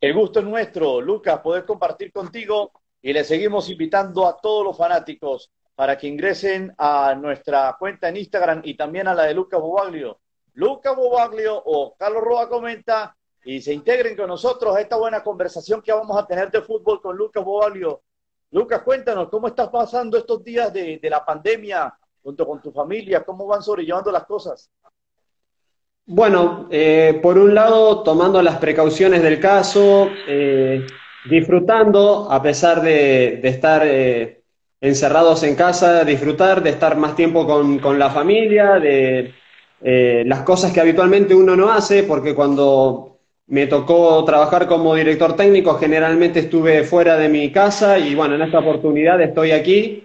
El gusto es nuestro, Lucas, poder compartir contigo y le seguimos invitando a todos los fanáticos para que ingresen a nuestra cuenta en Instagram y también a la de Lucas Bobaglio. Lucas Bobaglio o Carlos Roa comenta y se integren con nosotros a esta buena conversación que vamos a tener de fútbol con Lucas Bobaglio. Lucas, cuéntanos, ¿cómo estás pasando estos días de la pandemia junto con tu familia? ¿Cómo van sobrellevando las cosas? Bueno, por un lado, tomando las precauciones del caso, disfrutando, a pesar de estar encerrados en casa, disfrutar de estar más tiempo con la familia, de las cosas que habitualmente uno no hace, porque cuando me tocó trabajar como director técnico, generalmente estuve fuera de mi casa y bueno, en esta oportunidad estoy aquí,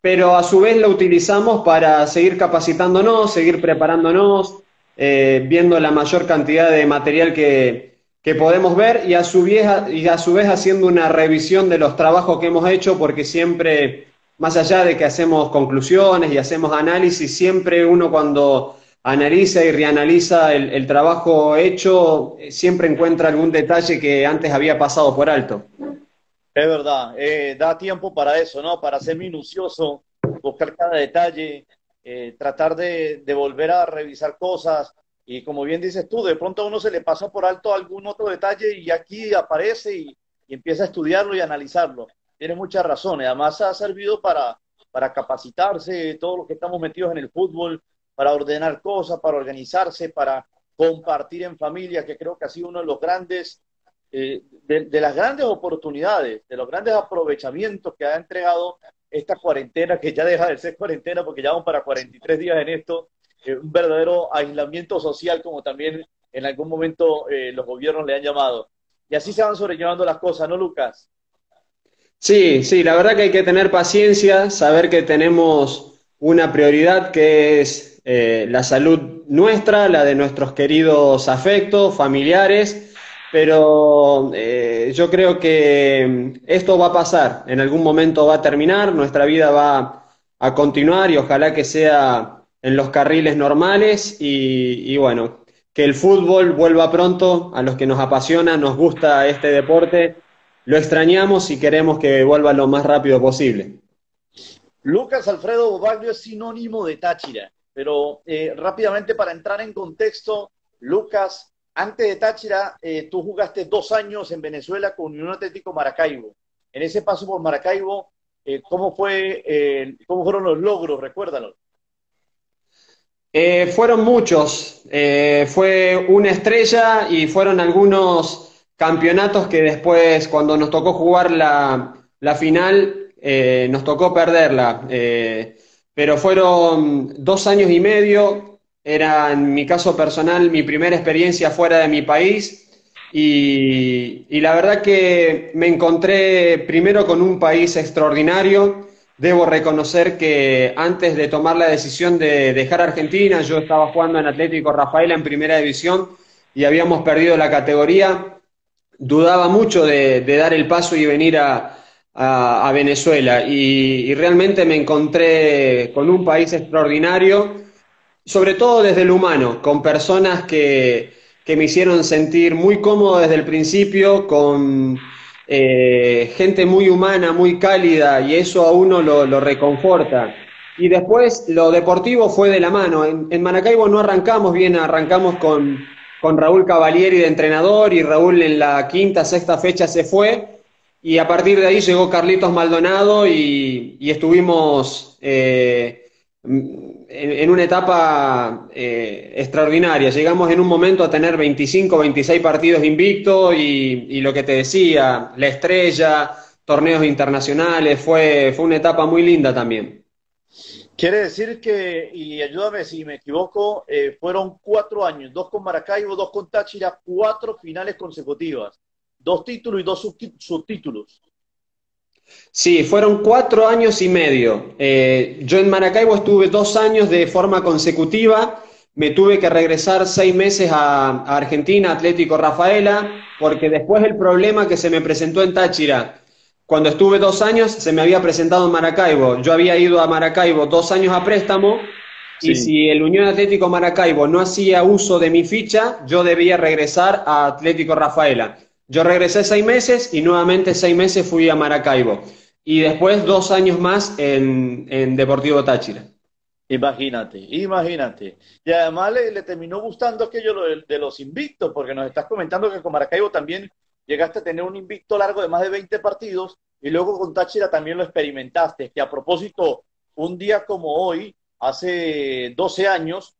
pero a su vez lo utilizamos para seguir capacitándonos, seguir preparándonos, viendo la mayor cantidad de material que podemos ver y a su vez haciendo una revisión de los trabajos que hemos hecho, porque siempre, más allá de que hacemos conclusiones y hacemos análisis, siempre uno cuando analiza y reanaliza el trabajo hecho, siempre encuentra algún detalle que antes había pasado por alto. Es verdad, da tiempo para eso, ¿no? Para ser minucioso, buscar cada detalle, tratar de volver a revisar cosas. Y como bien dices tú, de pronto a uno se le pasa por alto algún otro detalle y aquí aparece y empieza a estudiarlo y analizarlo. Tienes muchas razones. Además, ha servido para capacitarse, todos los que estamos metidos en el fútbol, para ordenar cosas, para organizarse, para compartir en familia, que creo que ha sido uno de los grandes de las grandes oportunidades, de los grandes aprovechamientos que ha entregado esta cuarentena, que ya deja de ser cuarentena porque ya vamos para 43 días en esto, un verdadero aislamiento social, como también en algún momento los gobiernos le han llamado. Y así se van sobrellevando las cosas, ¿no, Lucas? Sí, sí, la verdad que hay que tener paciencia, saber que tenemos una prioridad que es la salud nuestra, la de nuestros queridos afectos, familiares, pero yo creo que esto va a pasar, en algún momento va a terminar, nuestra vida va a continuar y ojalá que sea en los carriles normales y bueno, que el fútbol vuelva pronto a los que nos apasiona, nos gusta este deporte, lo extrañamos y queremos que vuelva lo más rápido posible. Lucas Alfredo Bobaglio es sinónimo de Táchira, pero rápidamente para entrar en contexto, Lucas, antes de Táchira, tú jugaste 2 años en Venezuela con Unión Atlético Maracaibo. En ese paso por Maracaibo, ¿cómo fueron los logros? Recuérdalo. Fueron muchos, fue una estrella y fueron algunos campeonatos que después, cuando nos tocó jugar la final, nos tocó perderla. Pero fueron 2 años y medio, era en mi caso personal mi primera experiencia fuera de mi país y la verdad que me encontré primero con un país extraordinario. Debo reconocer que antes de tomar la decisión de dejar Argentina, yo estaba jugando en Atlético Rafaela en primera división y habíamos perdido la categoría. Dudaba mucho de dar el paso y venir a Venezuela y realmente me encontré con un país extraordinario, sobre todo desde el humano, con personas que me hicieron sentir muy cómodo desde el principio, con gente muy humana, muy cálida, y eso a uno lo reconforta. Y después lo deportivo fue de la mano. En Maracaibo no arrancamos bien, arrancamos con Raúl Cavalieri de entrenador, y Raúl en la quinta, sexta fecha se fue, y a partir de ahí llegó Carlitos Maldonado y estuvimos en una etapa extraordinaria. Llegamos en un momento a tener 25, 26 partidos invictos y lo que te decía, la estrella, torneos internacionales, fue una etapa muy linda también. Quiere decir que, y ayúdame si me equivoco, fueron 4 años, dos con Maracaibo, dos con Táchira, 4 finales consecutivas, 2 títulos y dos subtítulos. Sí, fueron 4 años y medio. Yo en Maracaibo estuve 2 años de forma consecutiva. Me tuve que regresar 6 meses a Argentina, Atlético Rafaela, porque después el problema que se me presentó en Táchira, cuando estuve 2 años, se me había presentado en Maracaibo. Yo había ido a Maracaibo 2 años a préstamo y Sí. si el Unión Atlético Maracaibo no hacía uso de mi ficha, yo debía regresar a Atlético Rafaela. Yo regresé 6 meses y nuevamente 6 meses fui a Maracaibo. Y después 2 años más en Deportivo Táchira. Imagínate, imagínate. Y además le terminó gustando aquello de los invictos, porque nos estás comentando que con Maracaibo también llegaste a tener un invicto largo de más de 20 partidos y luego con Táchira también lo experimentaste. Que a propósito, un día como hoy, hace 12 años,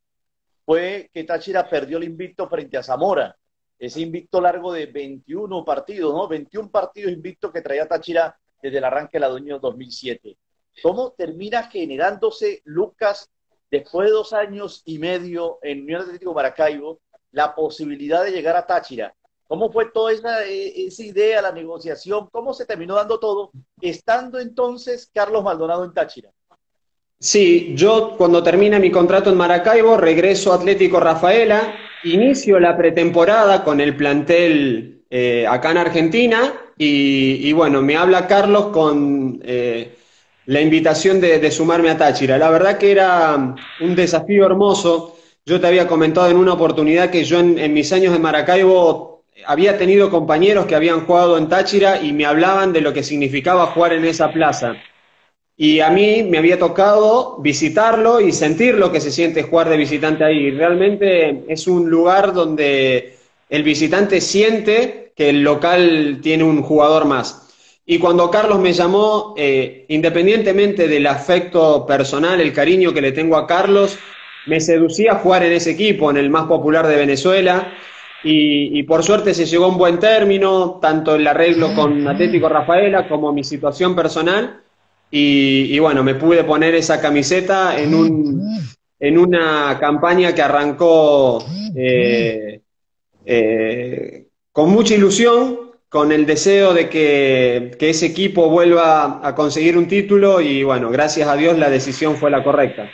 fue que Táchira perdió el invicto frente a Zamora. Ese invicto largo de 21 partidos, ¿no? 21 partidos invictos que traía Táchira desde el arranque del año 2007. ¿Cómo termina generándose, Lucas, después de 2 años y medio en Unión Atlético Maracaibo, la posibilidad de llegar a Táchira? ¿Cómo fue toda esa idea, la negociación? ¿Cómo se terminó dando todo, estando entonces Carlos Maldonado en Táchira? Sí, yo cuando termina mi contrato en Maracaibo regreso a Atlético Rafaela, inicio la pretemporada con el plantel acá en Argentina y bueno, me habla Carlos con la invitación de sumarme a Táchira. La verdad que era un desafío hermoso. Yo te había comentado en una oportunidad que yo en mis años en Maracaibo había tenido compañeros que habían jugado en Táchira y me hablaban de lo que significaba jugar en esa plaza. Y a mí me había tocado visitarlo y sentir lo que se siente jugar de visitante ahí. Realmente es un lugar donde el visitante siente que el local tiene un jugador más. Y cuando Carlos me llamó, independientemente del afecto personal, el cariño que le tengo a Carlos, me seducía jugar en ese equipo, en el más popular de Venezuela. Y por suerte se llegó a un buen término, tanto el arreglo con Atlético Rafaela como mi situación personal. Y bueno, me pude poner esa camiseta en una campaña que arrancó con mucha ilusión, con el deseo de que ese equipo vuelva a conseguir un título y bueno, gracias a Dios la decisión fue la correcta.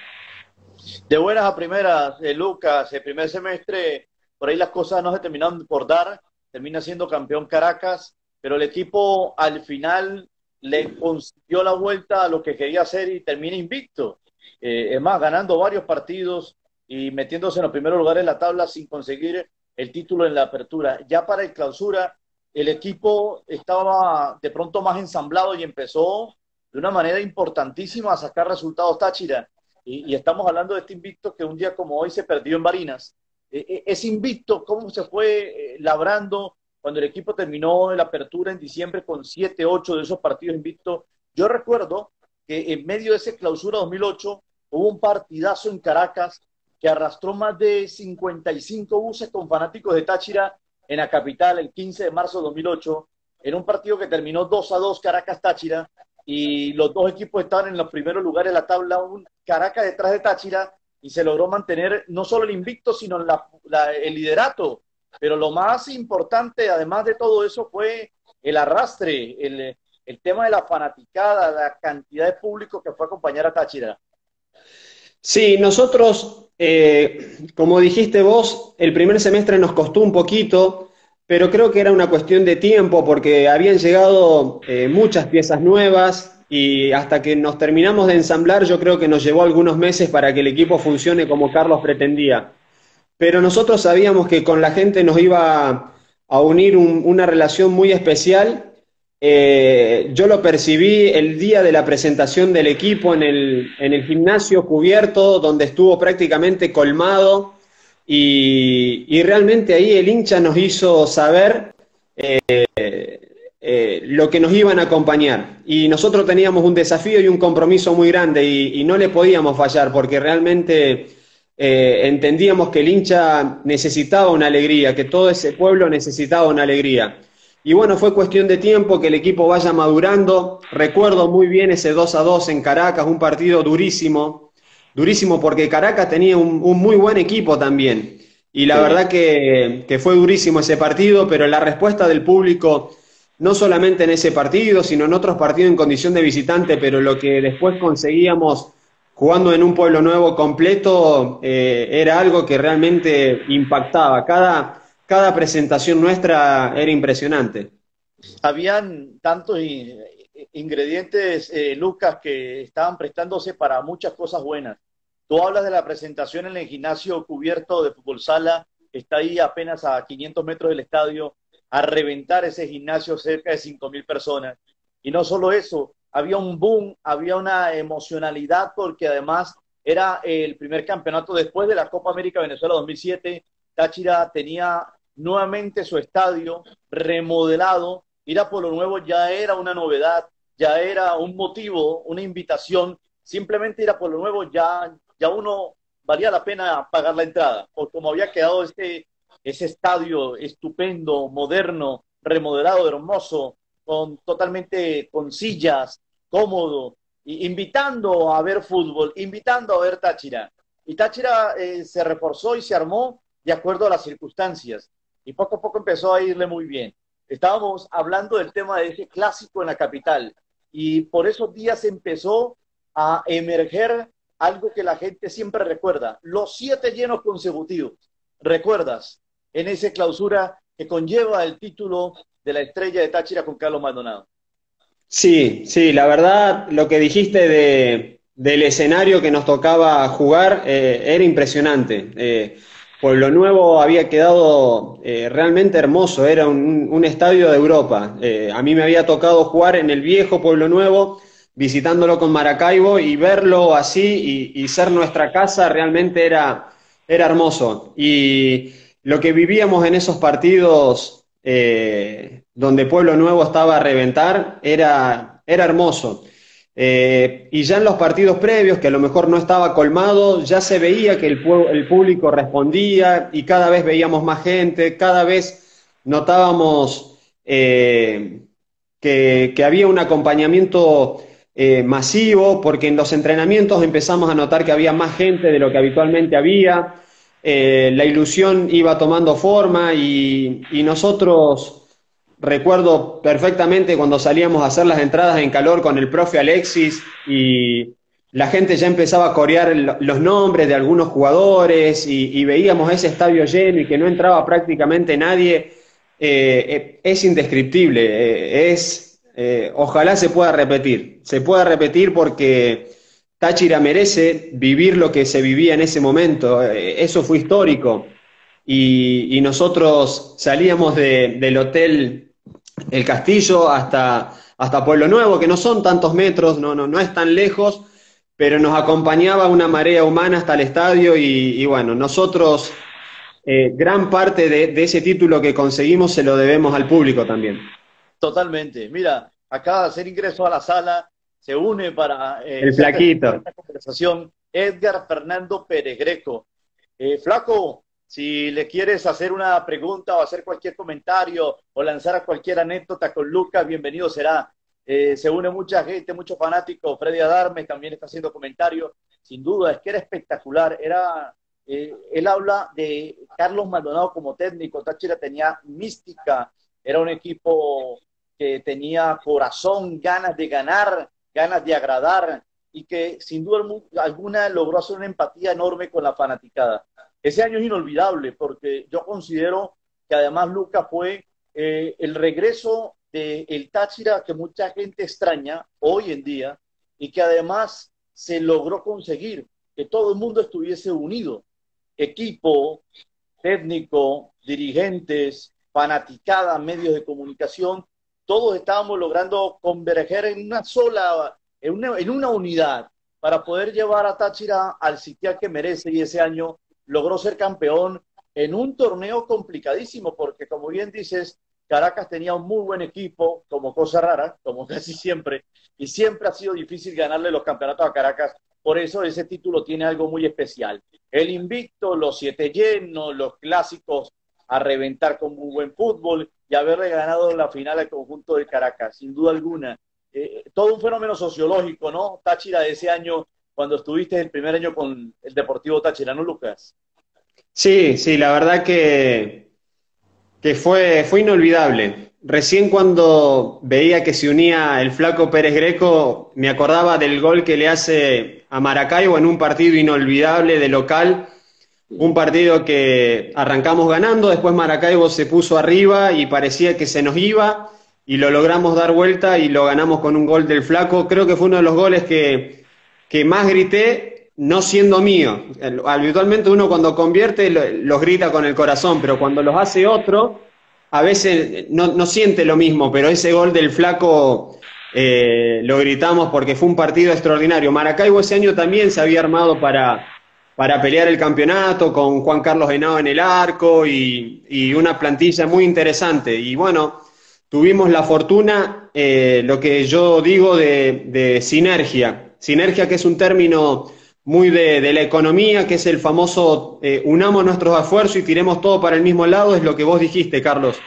De buenas a primeras, Lucas, el primer semestre, por ahí las cosas no se terminaron por dar, termina siendo campeón Caracas, pero el equipo al final le consiguió la vuelta a lo que quería hacer y termina invicto. Es más, ganando varios partidos y metiéndose en los primeros lugares de la tabla sin conseguir el título en la apertura. Ya para el clausura, el equipo estaba de pronto más ensamblado y empezó de una manera importantísima a sacar resultados Táchira y estamos hablando de este invicto que un día como hoy se perdió en Barinas. Ese invicto, ¿cómo se fue labrando cuando el equipo terminó la apertura en diciembre con 7, 8 de esos partidos invictos? Yo recuerdo que en medio de ese clausura 2008 hubo un partidazo en Caracas que arrastró más de 55 buses con fanáticos de Táchira en la capital el 15 de marzo de 2008, en un partido que terminó 2-2 Caracas-Táchira, y los dos equipos estaban en los primeros lugares de la tabla, un Caracas detrás de Táchira, y se logró mantener no solo el invicto, sino el liderato. Pero lo más importante, además de todo eso, fue el arrastre, el tema de la fanaticada, la cantidad de público que fue a acompañar a Táchira. Sí, nosotros, como dijiste vos, el primer semestre nos costó un poquito, pero creo que era una cuestión de tiempo porque habían llegado muchas piezas nuevas y hasta que nos terminamos de ensamblar, yo creo que nos llevó algunos meses para que el equipo funcione como Carlos pretendía. Pero nosotros sabíamos que con la gente nos iba a unir una relación muy especial. Yo lo percibí el día de la presentación del equipo en el gimnasio cubierto, donde estuvo prácticamente colmado, y realmente ahí el hincha nos hizo saber lo que nos iban a acompañar. Y nosotros teníamos un desafío y un compromiso muy grande y no le podíamos fallar porque realmente entendíamos que el hincha necesitaba una alegría, que todo ese pueblo necesitaba una alegría. Y bueno, fue cuestión de tiempo que el equipo vaya madurando. Recuerdo muy bien ese 2-2 en Caracas, un partido durísimo, durísimo porque Caracas tenía un muy buen equipo también. Y la Sí. verdad que fue durísimo ese partido, pero la respuesta del público, no solamente en ese partido, sino en otros partidos en condición de visitante, pero lo que después conseguíamos jugando en un pueblo nuevo completo, era algo que realmente impactaba. Cada presentación nuestra era impresionante. Habían tantos ingredientes, Lucas, que estaban prestándose para muchas cosas buenas. Tú hablas de la presentación en el gimnasio cubierto de fútbol sala, que está ahí apenas a 500 metros del estadio. a reventar ese gimnasio, cerca de 5.000 personas. Y no solo eso, había un boom, había una emocionalidad porque además era el primer campeonato después de la Copa América Venezuela 2007. Táchira tenía nuevamente su estadio remodelado. Ir a Pueblo Nuevo ya era una novedad, ya era un motivo, una invitación. Simplemente ir a Pueblo Nuevo ya uno valía la pena pagar la entrada, por como había quedado ese estadio estupendo, moderno, remodelado, hermoso, totalmente con sillas, cómodo, invitando a ver fútbol, invitando a ver Táchira. Y Táchira se reforzó y se armó de acuerdo a las circunstancias. Y poco a poco empezó a irle muy bien. Estábamos hablando del tema de ese clásico en la capital. Y por esos días empezó a emerger algo que la gente siempre recuerda, los 7 llenos consecutivos. ¿Recuerdas? En esa clausura que conlleva el título de la estrella de Táchira con Carlos Maldonado. Sí, sí, la verdad, lo que dijiste del escenario que nos tocaba jugar era impresionante. Pueblo Nuevo había quedado realmente hermoso, era un estadio de Europa. A mí me había tocado jugar en el viejo Pueblo Nuevo, visitándolo con Maracaibo y verlo así y ser nuestra casa realmente era hermoso. Y lo que vivíamos en esos partidos donde Pueblo Nuevo estaba a reventar era hermoso. Y ya en los partidos previos, que a lo mejor no estaba colmado, ya se veía que el público respondía y cada vez veíamos más gente, cada vez notábamos que había un acompañamiento masivo, porque en los entrenamientos empezamos a notar que había más gente de lo que habitualmente había. La ilusión iba tomando forma y nosotros, recuerdo perfectamente cuando salíamos a hacer las entradas en calor con el profe Alexis y la gente ya empezaba a corear los nombres de algunos jugadores y veíamos ese estadio lleno y que no entraba prácticamente nadie. Es indescriptible, ojalá se pueda repetir porque Táchira merece vivir lo que se vivía en ese momento. Eso fue histórico. Y nosotros salíamos del hotel El Castillo hasta Pueblo Nuevo, que no son tantos metros, no es tan lejos, pero nos acompañaba una marea humana hasta el estadio y bueno, nosotros gran parte de ese título que conseguimos se lo debemos al público también. Totalmente. Mira, acaba de hacer ingreso a la sala, se une para El ser testigo de flaquito. esta conversación Edgar Fernando Pérez Greco. Flaco, si le quieres hacer una pregunta o hacer cualquier comentario o lanzar cualquier anécdota con Lucas, bienvenido será. Se une mucha gente, muchos fanáticos. Freddy Adarme también está haciendo comentarios. Sin duda, es que era espectacular. Él habla de Carlos Maldonado como técnico. Táchira tenía mística, era un equipo que tenía corazón, ganas de ganar, ganas de agradar y que sin duda alguna logró hacer una empatía enorme con la fanaticada. Ese año es inolvidable porque yo considero que además Lucas fue el regreso del Táchira que mucha gente extraña hoy en día y que además se logró conseguir que todo el mundo estuviese unido, equipo, técnico, dirigentes, fanaticada, medios de comunicación, todos estábamos logrando converger en una sola, en una unidad para poder llevar a Táchira al sitial que merece y ese año logró ser campeón en un torneo complicadísimo porque como bien dices, Caracas tenía un muy buen equipo, como cosa rara, como casi siempre, y siempre ha sido difícil ganarle los campeonatos a Caracas, por eso ese título tiene algo muy especial. El invicto, los 7 llenos, los clásicos a reventar con muy buen fútbol y haberle ganado la final al conjunto de Caracas, sin duda alguna. Todo un fenómeno sociológico, ¿no? Táchira de ese año, cuando estuviste el primer año con el Deportivo Táchira, ¿no, Lucas? Sí, sí, la verdad que fue inolvidable. Recién cuando veía que se unía el flaco Pérez Greco, me acordaba del gol que le hace a Maracaibo en un partido inolvidable de local, un partido que arrancamos ganando, después Maracaibo se puso arriba y parecía que se nos iba y lo logramos dar vuelta y lo ganamos con un gol del flaco. Creo que fue uno de los goles que más grité, no siendo mío. Habitualmente uno cuando convierte los grita con el corazón, pero cuando los hace otro a veces no siente lo mismo, pero ese gol del Flaco lo gritamos porque fue un partido extraordinario. Maracaibo ese año también se había armado para pelear el campeonato con Juan Carlos Henao en el arco y una plantilla muy interesante. Y bueno, tuvimos la fortuna, lo que yo digo de sinergia. Sinergia, que es un término muy de la economía, que es el famoso unamos nuestros esfuerzos y tiremos todo para el mismo lado, es lo que vos dijiste, Carlos.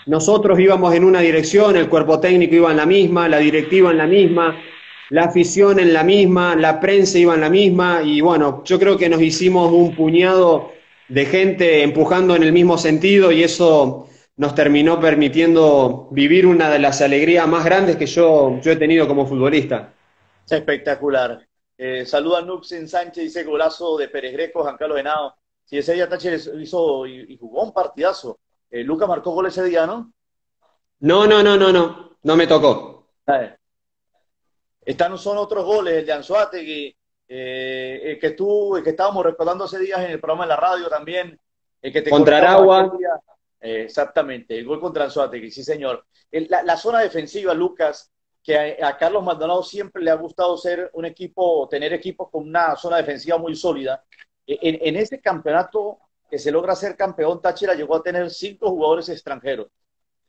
Nosotros íbamos en una dirección, el cuerpo técnico iba en la misma, la directiva en la misma, la afición en la misma, la prensa iba en la misma, y bueno, yo creo que nos hicimos un puñado de gente empujando en el mismo sentido y eso nos terminó permitiendo vivir una de las alegrías más grandes que yo he tenido como futbolista. Espectacular. Saluda a Nuxin Sánchez, dice golazo de Pérez Greco, Juan Carlos Henao. Sí, ese día Táchira hizo y jugó un partidazo. Luca marcó gol ese día, ¿no? No me tocó. Eh, son otros goles, el de Anzoátegui, el que estábamos recordando hace días en el programa de la radio también, el que te Contra comentamos aquel Aragua, día. Exactamente, el gol contra Anzoátegui, sí señor. La zona defensiva, Lucas, que a Carlos Maldonado siempre le ha gustado ser un equipo, tener equipos con una zona defensiva muy sólida. En ese campeonato que se logra ser campeón, Táchira llegó a tener 5 jugadores extranjeros.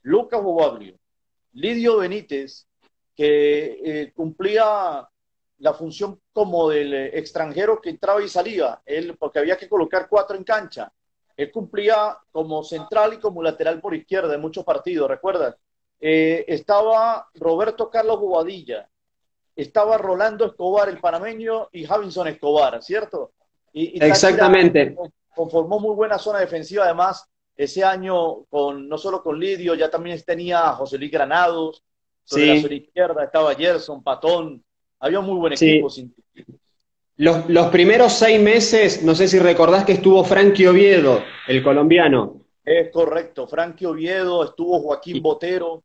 Lucas Bobaglio, Lidio Benítez, que cumplía la función como del extranjero que entraba y salía, él, porque había que colocar 4 en cancha. Él cumplía como central y como lateral por izquierda en muchos partidos, ¿recuerdas? Estaba Roberto Carlos Bobadilla, estaba Rolando Escobar, el panameño, y Javinson Escobar, ¿cierto? Y Táchira exactamente. conformó muy buena zona defensiva, además, ese año, no solo con Lidio, ya también tenía a José Luis Granados, sobre la zona Sí, izquierda estaba Gerson, Patón, había un muy buen equipo. sí. Los primeros 6 meses, no sé si recordás que estuvo Frankie Oviedo, el colombiano. Es correcto, Frankie Oviedo, estuvo Joaquín Y, Botero.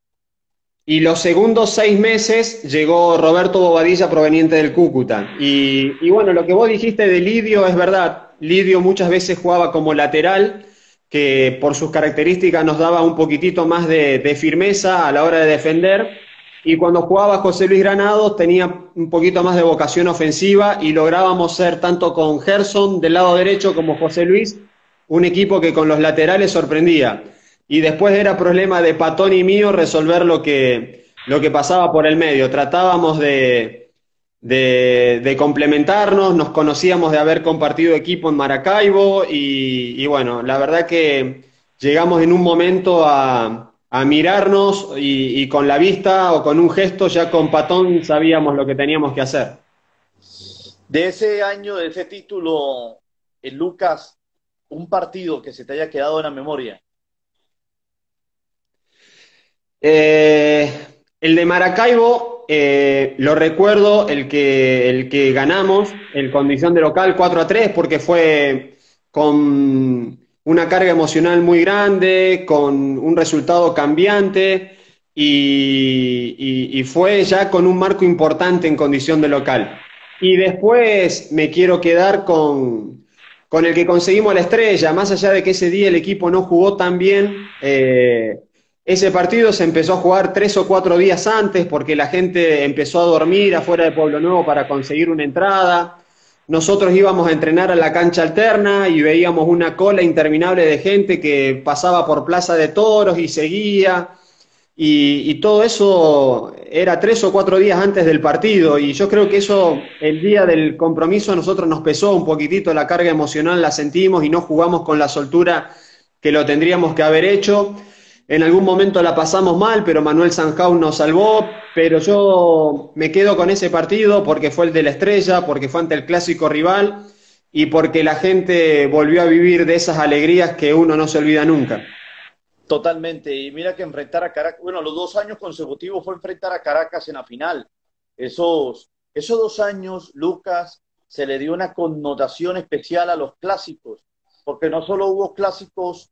y los segundos 6 meses llegó Roberto Bobadilla proveniente del Cúcuta. Y bueno, lo que vos dijiste de Lidio es verdad. Lidio muchas veces jugaba como lateral, que por sus características nos daba un poquitito más de firmeza a la hora de defender. Y cuando jugaba José Luis Granados tenía un poquito más de vocación ofensiva y lográbamos ser tanto con Gerson del lado derecho como José Luis, un equipo que con los laterales sorprendía. Y después era problema de Patón y mío resolver lo que pasaba por el medio. Tratábamos de complementarnos, nos conocíamos de haber compartido equipo en Maracaibo y bueno, la verdad que llegamos en un momento a mirarnos y con la vista o con un gesto ya con Patón sabíamos lo que teníamos que hacer. De ese año, de ese título, Lucas, un partido que se te haya quedado en la memoria. Eh, el de Maracaibo, lo recuerdo, el que ganamos en condición de local 4-3 porque fue con una carga emocional muy grande, con un resultado cambiante y fue ya con un marco importante en condición de local. Y después me quiero quedar con el que conseguimos la estrella, más allá de que ese día el equipo no jugó tan bien. Ese partido se empezó a jugar 3 o 4 días antes porque la gente empezó a dormir afuera de Pueblo Nuevo para conseguir una entrada. Nosotros íbamos a entrenar a la cancha alterna y veíamos una cola interminable de gente que pasaba por Plaza de Toros y seguía. Y todo eso era 3 o 4 días antes del partido. Y yo creo que eso, el día del compromiso, a nosotros nos pesó un poquitito la carga emocional, la sentimos y no jugamos con la soltura que lo tendríamos que haber hecho. En algún momento la pasamos mal, pero Manuel Sanjau nos salvó. Pero yo me quedo con ese partido porque fue el de la estrella, porque fue ante el clásico rival y porque la gente volvió a vivir de esas alegrías que uno no se olvida nunca. Totalmente. Y mira que enfrentar a Caracas, bueno, los 2 años consecutivos fue enfrentar a Caracas en la final. Esos 2 años, Lucas, se le dio una connotación especial a los clásicos, porque no solo hubo clásicos,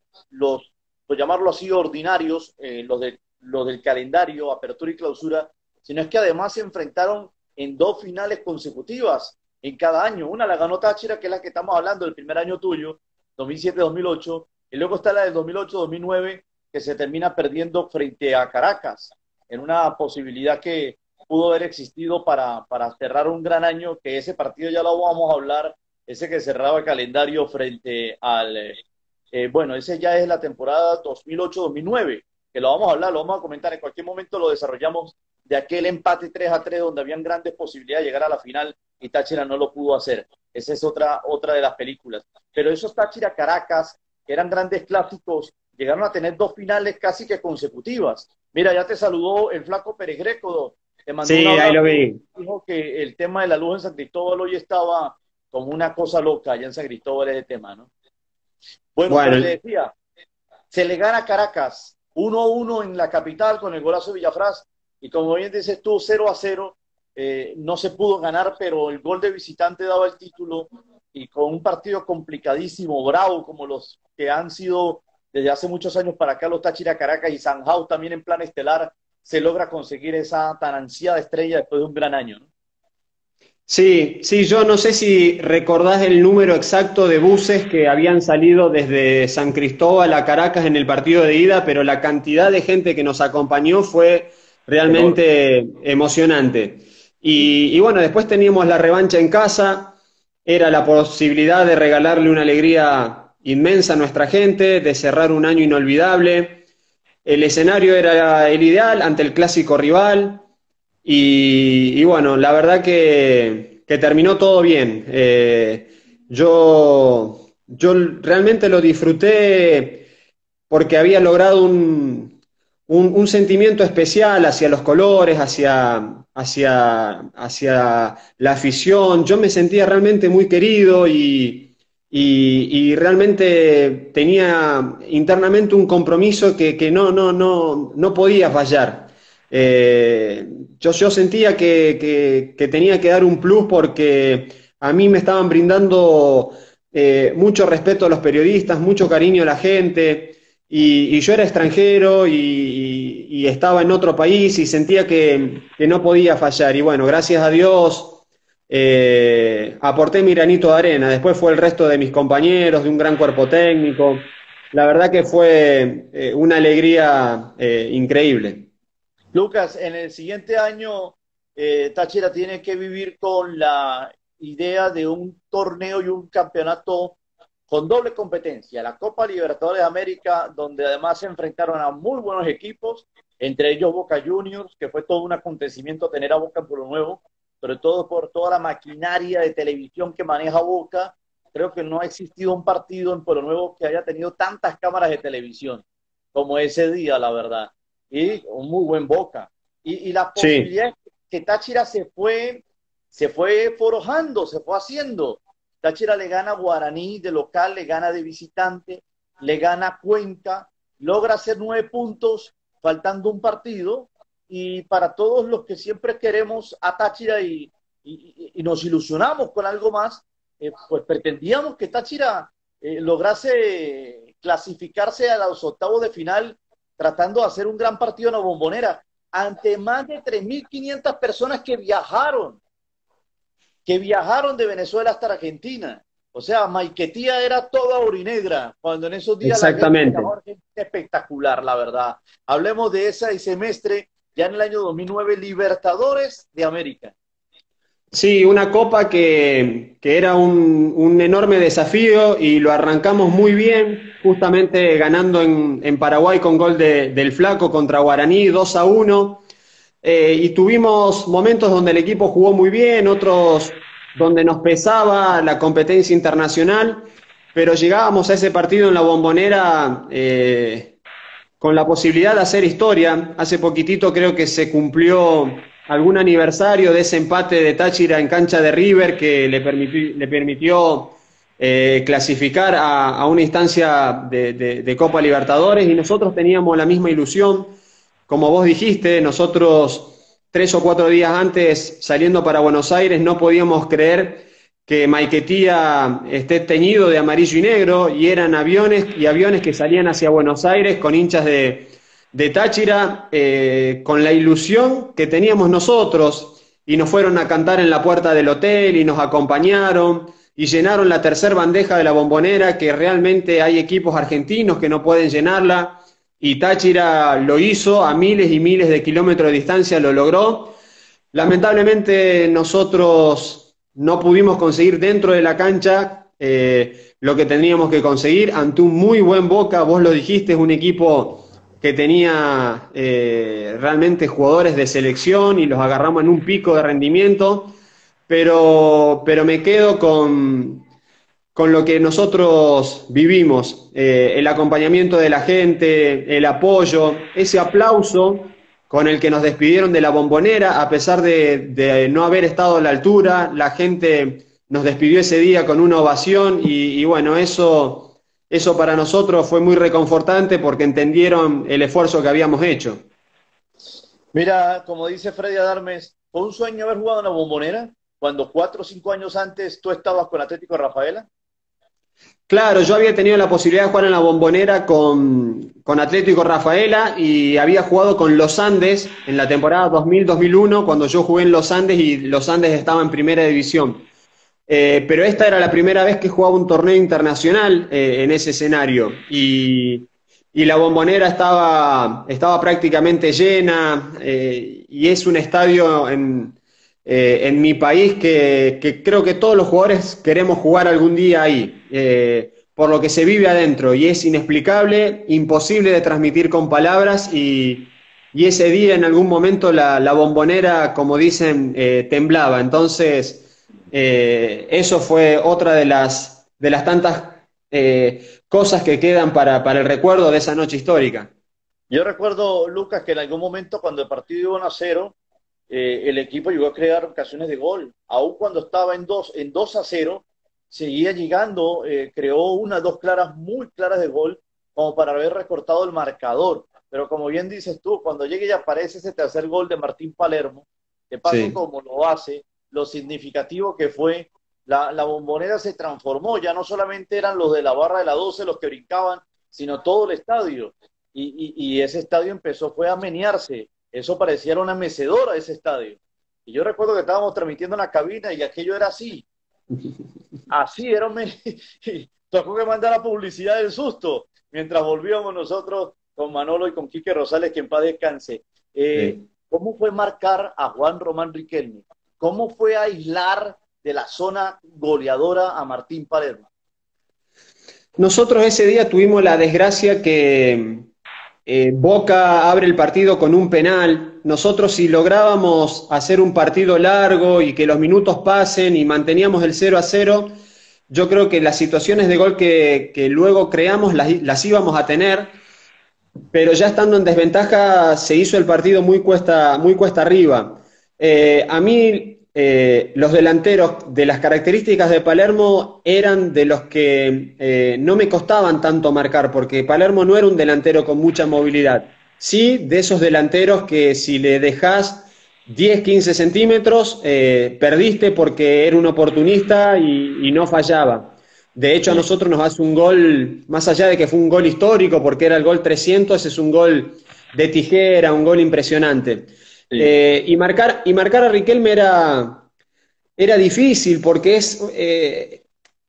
por llamarlo así, ordinarios, los del calendario, apertura y clausura, sino es que además se enfrentaron en 2 finales consecutivas en cada año. Una la ganó Táchira, que es la que estamos hablando, el primer año tuyo, 2007-2008, y luego está la del 2008-2009, que se termina perdiendo frente a Caracas, en una posibilidad que pudo haber existido para cerrar un gran año, que ese partido ya lo vamos a hablar, ese que cerraba el calendario frente al, bueno, ese ya es la temporada 2008-2009, que lo vamos a hablar, lo vamos a comentar, en cualquier momento lo desarrollamos, de aquel empate 3-3 donde habían grandes posibilidades de llegar a la final y Táchira no lo pudo hacer. Esa es otra de las películas. Pero esos Táchira Caracas, que eran grandes clásicos, llegaron a tener dos finales casi que consecutivas. Mira, ya te saludó el flaco Pérez Greco, te mandó Sí, un ahí abrazo, lo vi. dijo que el tema de la luz en San Cristóbal hoy estaba como una cosa loca allá en San Cristóbal ese tema, ¿no? Bueno, pero te Bueno, decía, se le gana a Caracas 1-1 en la capital con el golazo de Villafrás y como bien dices tú, 0-0, no se pudo ganar, pero el gol de visitante daba el título y con un partido complicadísimo, bravo, como los que han sido desde hace muchos años para acá los Táchira Caracas y Sanjao también en plan estelar, se logra conseguir esa tan ansiada estrella después de un gran año, ¿no? sí, sí, yo no sé si recordás el número exacto de buses que habían salido desde San Cristóbal a Caracas en el partido de ida, pero la cantidad de gente que nos acompañó fue Enorme. realmente emocionante. Y bueno, después teníamos la revancha en casa, era la posibilidad de regalarle una alegría inmensa a nuestra gente, de cerrar un año inolvidable. El escenario era el ideal ante el clásico rival. Y bueno, la verdad que terminó todo bien. Yo realmente lo disfruté porque había logrado un sentimiento especial hacia los colores, hacia la afición. Yo me sentía realmente muy querido y realmente tenía internamente un compromiso que no podía fallar. Eh, yo sentía que tenía que dar un plus porque a mí me estaban brindando mucho respeto a los periodistas, mucho cariño a la gente, y yo era extranjero y estaba en otro país y sentía que no podía fallar. Y bueno, gracias a Dios aporté mi granito de arena. Después fue el resto de mis compañeros, de un gran cuerpo técnico. La verdad que fue una alegría increíble. Lucas, en el siguiente año, Táchira tiene que vivir con la idea de un torneo y un campeonato con doble competencia, la Copa Libertadores de América, donde además se enfrentaron a muy buenos equipos, entre ellos Boca Juniors, que fue todo un acontecimiento tener a Boca en Pueblo Nuevo, sobre todo por toda la maquinaria de televisión que maneja Boca. Creo que no ha existido un partido en Pueblo Nuevo que haya tenido tantas cámaras de televisión como ese día, la verdad. Y un muy buen Boca. Y la Sí, posibilidad es que Táchira se fue forjando, se fue haciendo. Táchira le gana a Guaraní de local, le gana de visitante, le gana a Cuenca, logra hacer 9 puntos faltando un partido y para todos los que siempre queremos a Táchira y nos ilusionamos con algo más, pues pretendíamos que Táchira lograse clasificarse a los octavos de final tratando de hacer un gran partido en la Bombonera ante más de 3.500 personas que viajaron de Venezuela hasta Argentina. O sea, Maiquetía era toda orinegra, cuando en esos días la gente exactamente. viajó a Argentina espectacular, la verdad. Hablemos de ese semestre, ya en el año 2009, Libertadores de América. Sí, una copa que era un enorme desafío y lo arrancamos muy bien, justamente ganando en Paraguay con gol del Flaco contra Guaraní 2-1. Y tuvimos momentos donde el equipo jugó muy bien, otros donde nos pesaba la competencia internacional, pero llegábamos a ese partido en la Bombonera con la posibilidad de hacer historia. Hace poquitito creo que se cumplió algún aniversario de ese empate de Táchira en cancha de River que le permitió clasificar a una instancia de Copa Libertadores y nosotros teníamos la misma ilusión. Como vos dijiste, nosotros 3 o 4 días antes, saliendo para Buenos Aires, no podíamos creer que Maiquetía esté teñido de amarillo y negro, y eran aviones y aviones que salían hacia Buenos Aires con hinchas de Táchira, con la ilusión que teníamos nosotros, y nos fueron a cantar en la puerta del hotel y nos acompañaron y llenaron la tercer bandeja de la Bombonera, que realmente hay equipos argentinos que no pueden llenarla, y Táchira lo hizo a miles y miles de kilómetros de distancia, lo logró. Lamentablemente nosotros no pudimos conseguir dentro de la cancha lo que teníamos que conseguir ante un muy buen Boca, vos lo dijiste, es un equipo que tenía realmente jugadores de selección y los agarramos en un pico de rendimiento, pero me quedo con lo que nosotros vivimos, el acompañamiento de la gente, el apoyo, ese aplauso con el que nos despidieron de la Bombonera, a pesar de no haber estado a la altura, la gente nos despidió ese día con una ovación y bueno, eso para nosotros fue muy reconfortante porque entendieron el esfuerzo que habíamos hecho. Mira, como dice Freddy Adarmes, ¿fue un sueño haber jugado en la Bombonera cuando 4 o 5 años antes tú estabas con Atlético de Rafaela? Claro, yo había tenido la posibilidad de jugar en la Bombonera con Atlético Rafaela y había jugado con Los Andes en la temporada 2000-2001 cuando yo jugué en Los Andes y Los Andes estaba en primera división. Pero esta era la primera vez que jugaba un torneo internacional en ese escenario y la Bombonera estaba prácticamente llena y es un estadio en mi país que creo que todos los jugadores queremos jugar algún día ahí, por lo que se vive adentro y es inexplicable, imposible de transmitir con palabras y ese día en algún momento la Bombonera, como dicen, temblaba. Entonces... eso fue otra de las tantas cosas que quedan para el recuerdo de esa noche histórica. Yo recuerdo, Lucas, que en algún momento cuando el partido iba 1-0, el equipo llegó a crear ocasiones de gol. Aun cuando estaba en 2-0, seguía llegando, creó una, dos claras, muy claras de gol, como para haber recortado el marcador. Pero como bien dices tú, cuando llegue y aparece ese tercer gol de Martín Palermo, de paso Sí. como lo hace, lo significativo que fue, la Bombonera se transformó, ya no solamente eran los de la barra de la 12 los que brincaban, sino todo el estadio. Y ese estadio empezó, fue a menearse, eso parecía una mecedora ese estadio. Y yo recuerdo que estábamos transmitiendo en la cabina y aquello era así, así era, y tocó que mandar la publicidad del susto, mientras volvíamos nosotros con Manolo y con Quique Rosales, que en paz descanse. Sí. ¿Cómo fue marcar a Juan Román Riquelme? ¿Cómo fue aislar de la zona goleadora a Martín Palermo? Nosotros ese día tuvimos la desgracia que Boca abre el partido con un penal. Nosotros si lográbamos hacer un partido largo y que los minutos pasen y manteníamos el 0-0, yo creo que las situaciones de gol que luego creamos las íbamos a tener, pero ya estando en desventaja se hizo el partido muy cuesta arriba. A mí los delanteros de las características de Palermo eran de los que no me costaban tanto marcar, porque Palermo no era un delantero con mucha movilidad. Sí, de esos delanteros que si le dejás 10-15 centímetros, perdiste porque era un oportunista y no fallaba. De hecho, a Sí, nosotros nos hace un gol, más allá de que fue un gol histórico, porque era el gol 300, es un gol de tijera, un gol impresionante. sí. Y marcar a Riquelme era difícil, porque es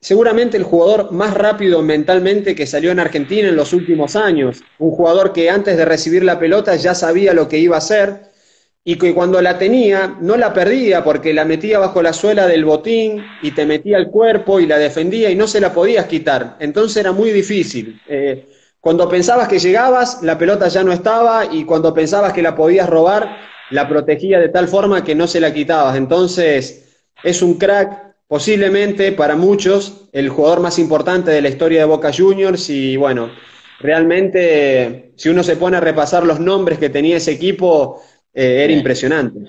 seguramente el jugador más rápido mentalmente que salió en Argentina en los últimos años. Un jugador que antes de recibir la pelota ya sabía lo que iba a hacer y que cuando la tenía no la perdía porque la metía bajo la suela del botín y te metía el cuerpo y la defendía y no se la podías quitar. Entonces era muy difícil. Cuando pensabas que llegabas, la pelota ya no estaba y cuando pensabas que la podías robar, la protegía de tal forma que no se la quitabas. Entonces es un crack, posiblemente para muchos el jugador más importante de la historia de Boca Juniors y bueno, realmente si uno se pone a repasar los nombres que tenía ese equipo, era impresionante.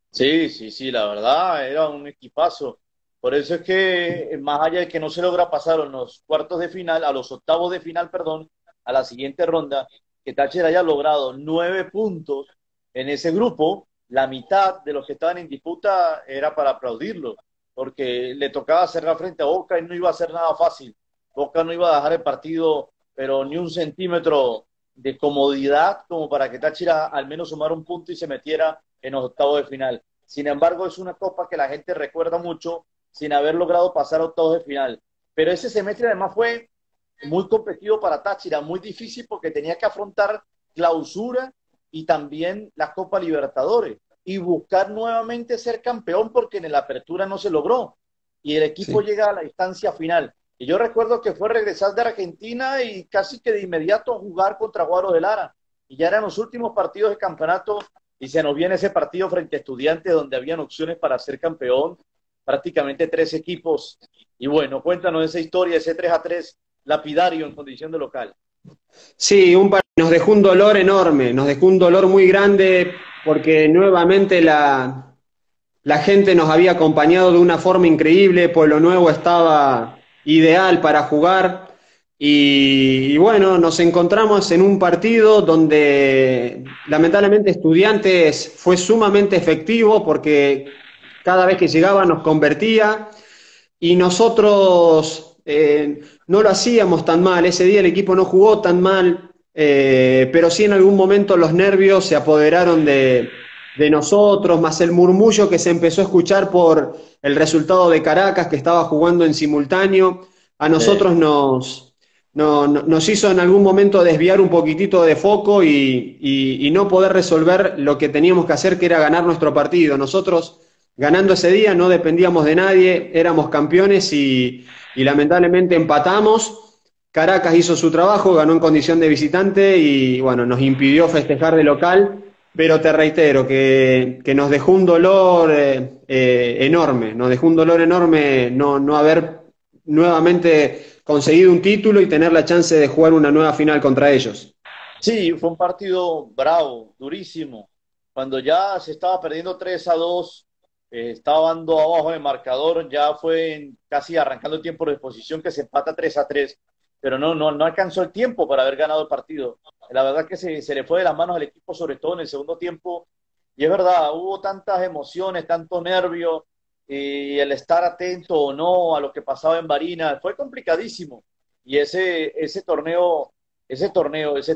Sí, sí, sí, la verdad, era un equipazo. Por eso es que, más allá de que no se logra pasar a los cuartos de final, a los octavos de final, perdón, a la siguiente ronda, que Thatcher haya logrado 9 puntos en ese grupo, la mitad de los que estaban en disputa era para aplaudirlo, porque le tocaba hacer la frente a Boca y no iba a ser nada fácil. Boca no iba a dejar el partido, pero ni un centímetro de comodidad como para que Táchira al menos sumara un punto y se metiera en los octavos de final. Sin embargo, es una copa que la gente recuerda mucho sin haber logrado pasar a octavos de final. Pero ese semestre además fue muy competitivo para Táchira, muy difícil porque tenía que afrontar Clausura y también la Copa Libertadores y buscar nuevamente ser campeón porque en la Apertura no se logró y el equipo Sí. llega a la instancia final. Y yo recuerdo que fue regresar de Argentina y casi que de inmediato jugar contra Guaro de Lara. Y ya eran los últimos partidos de campeonato y se nos viene ese partido frente a Estudiantes donde habían opciones para ser campeón, prácticamente tres equipos. Y bueno, cuéntanos esa historia, ese 3-3 lapidario en condición de local. Sí, nos dejó un dolor enorme, nos dejó un dolor muy grande porque nuevamente la gente nos había acompañado de una forma increíble, Pueblo Nuevo estaba ideal para jugar y bueno, nos encontramos en un partido donde lamentablemente Estudiantes fue sumamente efectivo porque cada vez que llegaba nos convertía y nosotros no lo hacíamos tan mal, ese día el equipo no jugó tan mal, pero sí en algún momento los nervios se apoderaron de nosotros, más el murmullo que se empezó a escuchar por el resultado de Caracas que estaba jugando en simultáneo, a nosotros nos hizo en algún momento desviar un poquitito de foco y no poder resolver lo que teníamos que hacer, que era ganar nuestro partido. Nosotros ganando ese día no dependíamos de nadie, éramos campeones y lamentablemente empatamos. Caracas hizo su trabajo, ganó en condición de visitante y bueno, nos impidió festejar de local, pero te reitero que nos dejó un dolor enorme, nos dejó un dolor enorme no haber nuevamente conseguido un título y tener la chance de jugar una nueva final contra ellos. Sí, fue un partido bravo, durísimo. Cuando ya se estaba perdiendo 3-2, estaba dando abajo el marcador, ya fue casi arrancando el tiempo de exposición que se empata 3-3, pero no alcanzó el tiempo para haber ganado el partido. La verdad que se le fue de las manos al equipo, sobre todo en el segundo tiempo, y es verdad, hubo tantas emociones, tanto nervio, y el estar atento o no a lo que pasaba en Barinas, fue complicadísimo. Y ese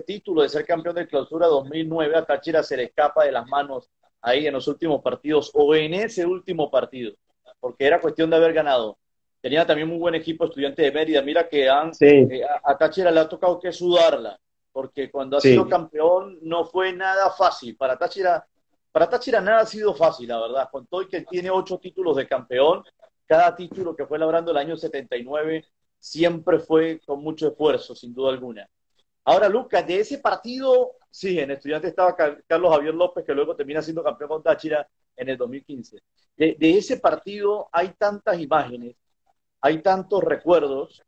título de ser campeón de clausura 2009 a Táchira se le escapa de las manos ahí en los últimos partidos o en ese último partido, porque era cuestión de haber ganado. Tenía también muy buen equipo estudiante de Mérida. Mira que Sí, a Táchira le ha tocado que sudarla, porque cuando ha sido sí. campeón no fue nada fácil. Para Táchira nada ha sido fácil, la verdad. Con todo y que tiene 8 títulos de campeón, cada título que fue labrando el año 79 siempre fue con mucho esfuerzo, sin duda alguna. Ahora, Lucas, de ese partido, sí, en Estudiantes estaba Carlos Javier López, que luego termina siendo campeón con Táchira en el 2015. De ese partido hay tantas imágenes, hay tantos recuerdos,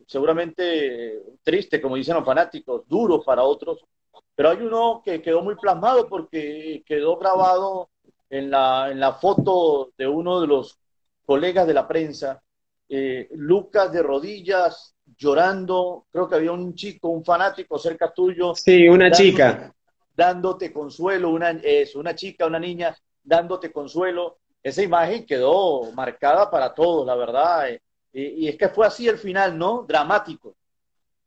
seguramente triste, como dicen los fanáticos, duros para otros, pero hay uno que quedó muy plasmado porque quedó grabado en la foto de uno de los colegas de la prensa, Lucas de rodillas, llorando, creo que había un chico, un fanático cerca tuyo, Sí, una dándote, chica. dándote consuelo, una chica, una niña, dándote consuelo. Esa imagen quedó marcada para todos, la verdad. Y es que fue así el final, ¿no? Dramático.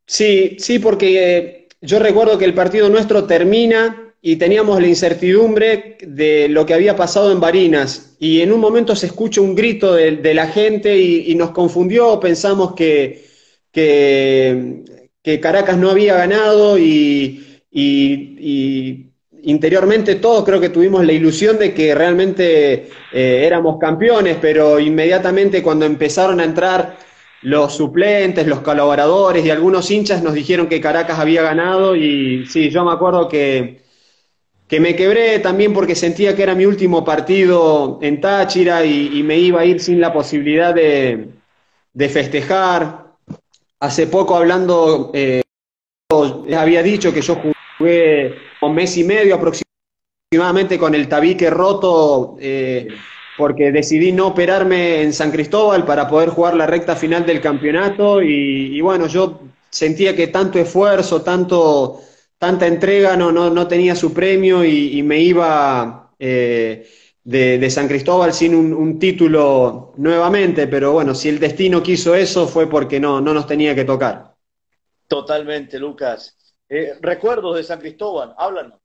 Sí, sí, porque yo recuerdo que el partido nuestro termina y teníamos la incertidumbre de lo que había pasado en Barinas y en un momento se escucha un grito de la gente y nos confundió, pensamos que, que Caracas no había ganado y interiormente todos creo que tuvimos la ilusión de que realmente éramos campeones, pero inmediatamente cuando empezaron a entrar los suplentes, los colaboradores y algunos hinchas nos dijeron que Caracas había ganado y sí, yo me acuerdo que me quebré también porque sentía que era mi último partido en Táchira y me iba a ir sin la posibilidad de festejar. Hace poco hablando, les había dicho que yo jugué un mes y medio aproximadamente con el tabique roto porque decidí no operarme en San Cristóbal para poder jugar la recta final del campeonato y bueno, yo sentía que tanto esfuerzo, tanta entrega no tenía su premio y me iba de San Cristóbal sin un título nuevamente, pero bueno, si el destino quiso eso fue porque no nos tenía que tocar. Totalmente, Lucas. Recuerdos de San Cristóbal, háblanos.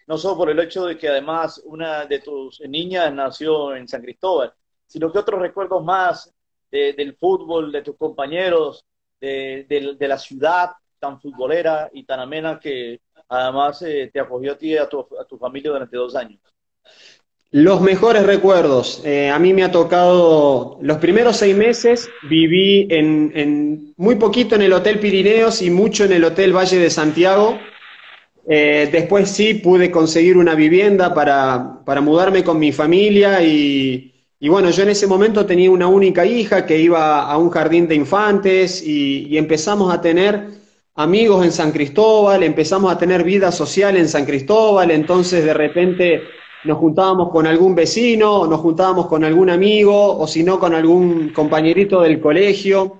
No solo por el hecho de que además una de tus niñas nació en San Cristóbal, sino que otros recuerdos más del fútbol, de tus compañeros. de la ciudad tan futbolera y tan amena que además te acogió a ti y a tu familia durante 2 años? Los mejores recuerdos. A mí me ha tocado los primeros 6 meses, viví muy poquito en el Hotel Pirineos y mucho en el Hotel Valle de Santiago. Después sí pude conseguir una vivienda para mudarme con mi familia y bueno, yo en ese momento tenía una única hija que iba a un jardín de infantes y empezamos a tener amigos en San Cristóbal, empezamos a tener vida social en San Cristóbal, entonces de repente nos juntábamos con algún vecino, nos juntábamos con algún amigo o si no con algún compañerito del colegio.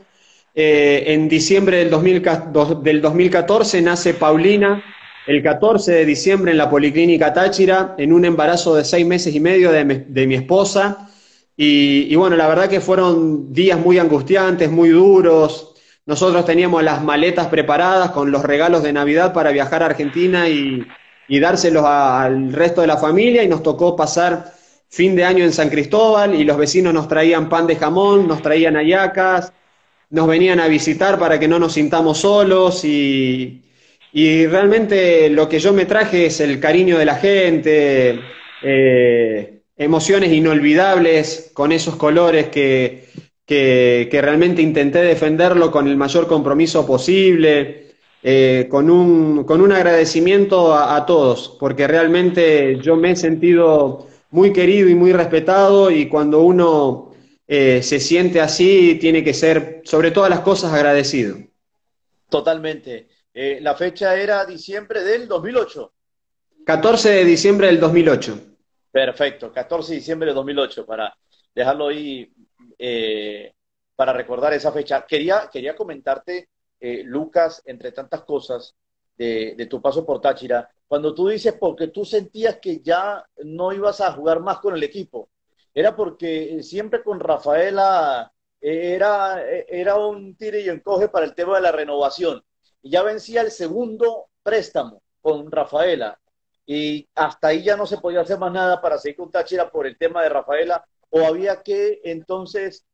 En diciembre del 2014 nace Paulina, el 14 de diciembre en la Policlínica Táchira, en un embarazo de 6 meses y medio de mi esposa. Y bueno, la verdad que fueron días muy angustiantes, muy duros. Nosotros teníamos las maletas preparadas con los regalos de Navidad para viajar a Argentina y dárselos al resto de la familia y nos tocó pasar fin de año en San Cristóbal y los vecinos nos traían pan de jamón, nos traían hallacas, nos venían a visitar para que no nos sintamos solos y realmente lo que yo me traje es el cariño de la gente, emociones inolvidables con esos colores que realmente intenté defenderlo con el mayor compromiso posible, con un agradecimiento a todos, porque realmente yo me he sentido muy querido y muy respetado y cuando uno se siente así tiene que ser sobre todas las cosas agradecido. Totalmente. La fecha era diciembre del 2008. 14 de diciembre del 2008. Perfecto, 14 de diciembre de 2008, para dejarlo ahí, eh, para recordar esa fecha. Quería comentarte, Lucas, entre tantas cosas, de tu paso por Táchira, cuando tú dices porque tú sentías que ya no ibas a jugar más con el equipo, era porque siempre con Rafaela era un tire y encoge para el tema de la renovación. Y ya vencía el segundo préstamo con Rafaela y hasta ahí ya no se podía hacer más nada para seguir con Táchira por el tema de Rafaela, o había que entonces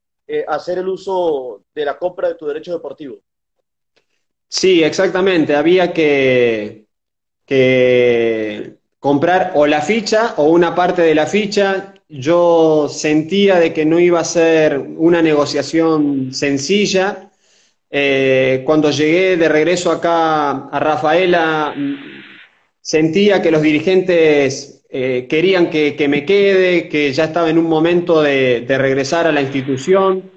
hacer el uso de la compra de tu derecho deportivo. Sí, exactamente. Había que comprar o la ficha o una parte de la ficha. Yo sentía de que no iba a ser una negociación sencilla. Cuando llegué de regreso acá a Rafaela, sentía que los dirigentes querían que me quede, que ya estaba en un momento de regresar a la institución.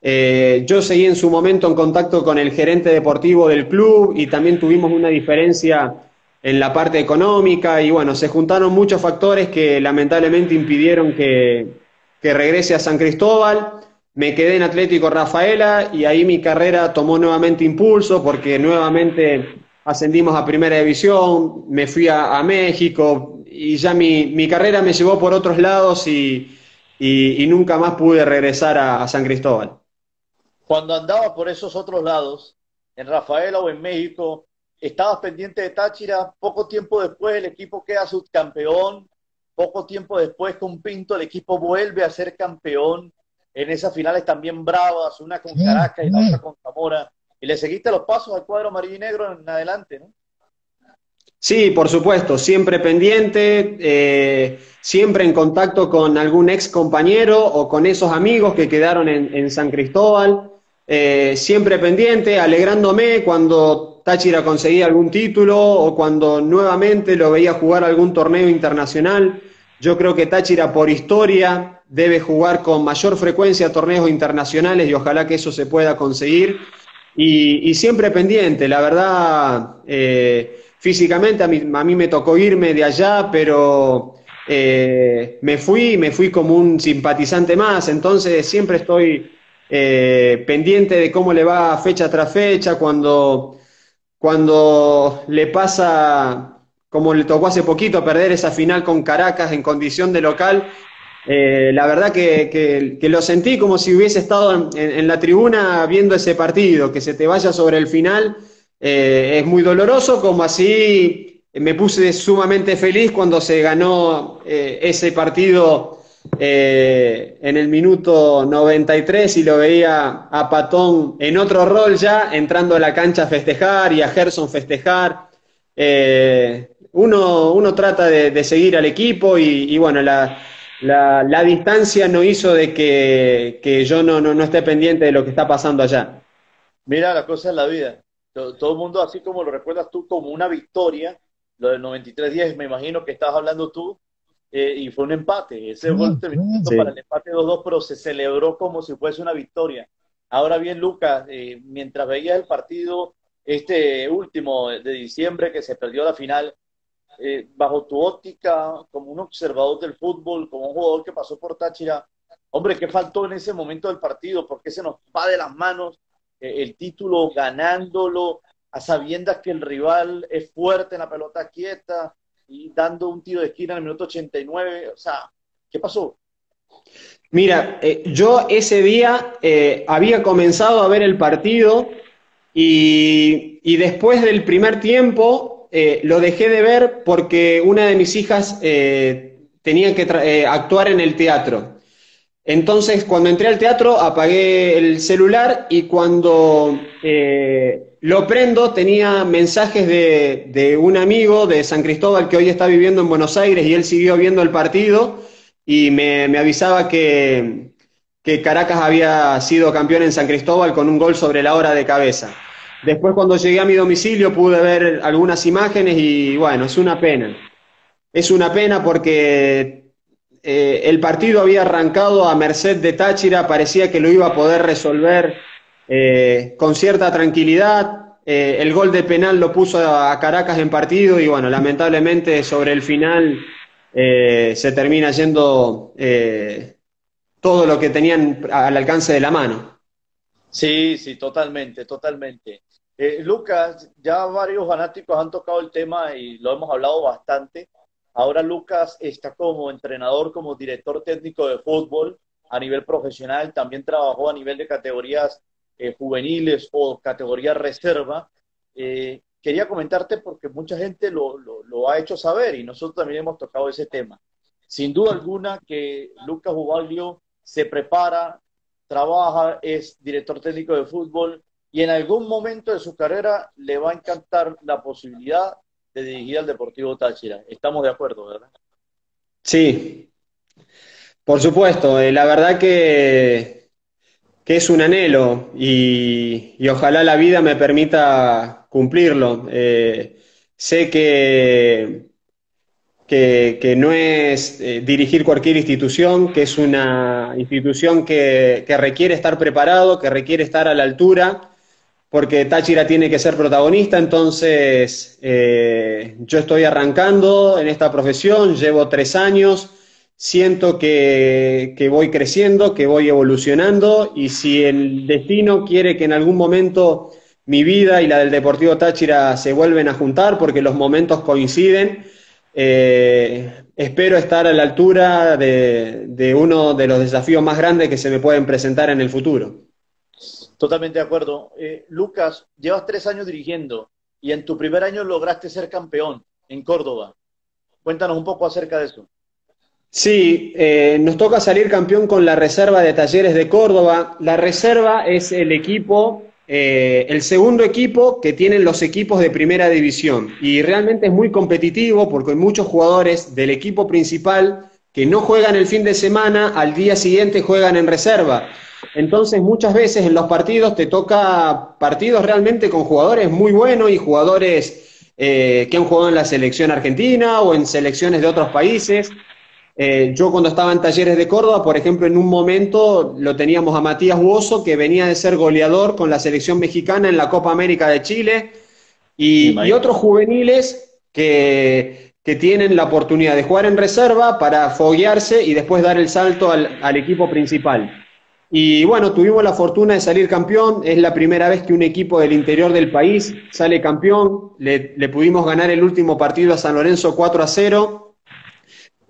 Yo seguí en su momento en contacto con el gerente deportivo del club y también tuvimos una diferencia en la parte económica y bueno, se juntaron muchos factores que lamentablemente impidieron que regrese a San Cristóbal. Me quedé en Atlético Rafaela y ahí mi carrera tomó nuevamente impulso porque nuevamente ascendimos a Primera División, me fui a México y ya mi carrera me llevó por otros lados y nunca más pude regresar a San Cristóbal. Cuando andabas por esos otros lados, en Rafaela o en México, estabas pendiente de Táchira, poco tiempo después el equipo queda subcampeón, poco tiempo después con Pinto el equipo vuelve a ser campeón en esas finales también bravas, una con Caracas y la otra con Zamora, y le seguiste los pasos al cuadro amarillo y negro en adelante, ¿no? Sí, por supuesto, siempre pendiente, siempre en contacto con algún ex compañero o con esos amigos que quedaron en San Cristóbal, siempre pendiente, alegrándome cuando Táchira conseguía algún título o cuando nuevamente lo veía jugar algún torneo internacional. Yo creo que Táchira por historia debe jugar con mayor frecuencia torneos internacionales y ojalá que eso se pueda conseguir. Y siempre pendiente, la verdad, físicamente a mí me tocó irme de allá, pero me fui como un simpatizante más, entonces siempre estoy pendiente de cómo le va fecha tras fecha, cuando le pasa, como le tocó hace poquito, perder esa final con Caracas en condición de local. La verdad que lo sentí como si hubiese estado en la tribuna viendo ese partido, que se te vaya sobre el final, es muy doloroso, como así me puse sumamente feliz cuando se ganó ese partido en el minuto 93 y lo veía a Patón en otro rol ya, entrando a la cancha a festejar y a Gerson festejar. Uno trata de seguir al equipo y bueno, la distancia no hizo de que yo no esté pendiente de lo que está pasando allá. Mira, la cosa es la vida. Todo el mundo, así como lo recuerdas tú, como una victoria, lo del 93-10, me imagino que estabas hablando tú, y fue un empate. Ese gol terminó para el Sí. empate 2-2, pero se celebró como si fuese una victoria. Ahora bien, Lucas, mientras veías el partido, este último de diciembre que se perdió la final, bajo tu óptica, como un observador del fútbol, como un jugador que pasó por Táchira, hombre, ¿qué faltó en ese momento del partido? ¿Por qué se nos va de las manos el título ganándolo a sabiendas que el rival es fuerte en la pelota quieta y dando un tiro de esquina en el minuto 89? O sea, ¿qué pasó? Mira, yo ese día había comenzado a ver el partido y después del primer tiempo lo dejé de ver porque una de mis hijas tenía que actuar en el teatro. Entonces, cuando entré al teatro, apagué el celular y cuando lo prendo, tenía mensajes de un amigo de San Cristóbal que hoy está viviendo en Buenos Aires y él siguió viendo el partido y me avisaba que Caracas había sido campeón en San Cristóbal con un gol sobre la hora de cabeza. Después, cuando llegué a mi domicilio, pude ver algunas imágenes y bueno, es una pena. Es una pena porque el partido había arrancado a merced de Táchira, parecía que lo iba a poder resolver con cierta tranquilidad. El gol de penal lo puso a Caracas en partido y bueno, lamentablemente sobre el final se termina yendo todo lo que tenían al alcance de la mano. Sí, sí, totalmente, totalmente. Lucas, ya varios fanáticos han tocado el tema y lo hemos hablado bastante. Ahora Lucas está como entrenador, como director técnico de fútbol a nivel profesional. También trabajó a nivel de categorías juveniles o categoría reserva. Quería comentarte porque mucha gente lo ha hecho saber y nosotros también hemos tocado ese tema. Sin duda alguna que Lucas Ubaglio se prepara, trabaja, es director técnico de fútbol y en algún momento de su carrera le va a encantar la posibilidad de dirigir al Deportivo Táchira. Estamos de acuerdo, ¿verdad? Sí, por supuesto. La verdad que es un anhelo y ojalá la vida me permita cumplirlo. Sé que no es dirigir cualquier institución, que es una institución que requiere estar preparado, que requiere estar a la altura, porque Táchira tiene que ser protagonista, entonces yo estoy arrancando en esta profesión, llevo 3 años, siento que voy creciendo, que voy evolucionando y si el destino quiere que en algún momento mi vida y la del Deportivo Táchira se vuelven a juntar porque los momentos coinciden, espero estar a la altura de uno de los desafíos más grandes que se me pueden presentar en el futuro. Totalmente de acuerdo. Lucas, llevas 3 años dirigiendo y en tu primer año lograste ser campeón en Córdoba. Cuéntanos un poco acerca de eso. Sí, nos toca salir campeón con la reserva de Talleres de Córdoba. La reserva es el equipo, el segundo equipo que tienen los equipos de primera división. Y realmente es muy competitivo porque hay muchos jugadores del equipo principal que no juegan el fin de semana, al día siguiente juegan en reserva. Entonces muchas veces en los partidos te toca partidos realmente con jugadores muy buenos y jugadores que han jugado en la selección argentina o en selecciones de otros países. Yo cuando estaba en Talleres de Córdoba, por ejemplo, en un momento lo teníamos a Matías Buoso, que venía de ser goleador con la selección mexicana en la Copa América de Chile, y otros juveniles que tienen la oportunidad de jugar en reserva para foguearse y después dar el salto al equipo principal. Y bueno, tuvimos la fortuna de salir campeón, es la primera vez que un equipo del interior del país sale campeón, le pudimos ganar el último partido a San Lorenzo 4-0.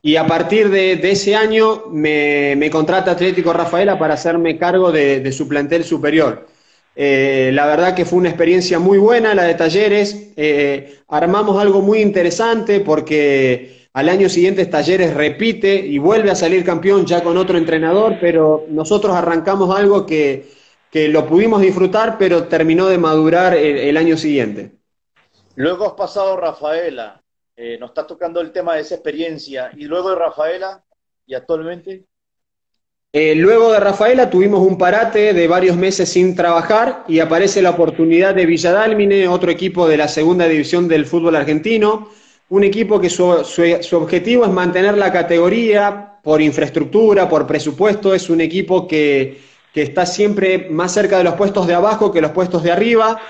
Y a partir de ese año me contrata Atlético Rafaela para hacerme cargo de su plantel superior. La verdad que fue una experiencia muy buena la de Talleres. Armamos algo muy interesante porque al año siguiente Talleres repite y vuelve a salir campeón ya con otro entrenador, pero nosotros arrancamos algo que lo pudimos disfrutar, pero terminó de madurar el año siguiente. Luego has pasado a Rafaela, nos está tocando el tema de esa experiencia, y luego de Rafaela, y actualmente, Luego de Rafaela tuvimos un parate de varios meses sin trabajar y aparece la oportunidad de Villadálmine, otro equipo de la segunda división del fútbol argentino, un equipo que su objetivo es mantener la categoría por infraestructura, por presupuesto, es un equipo que está siempre más cerca de los puestos de abajo que los puestos de arriba.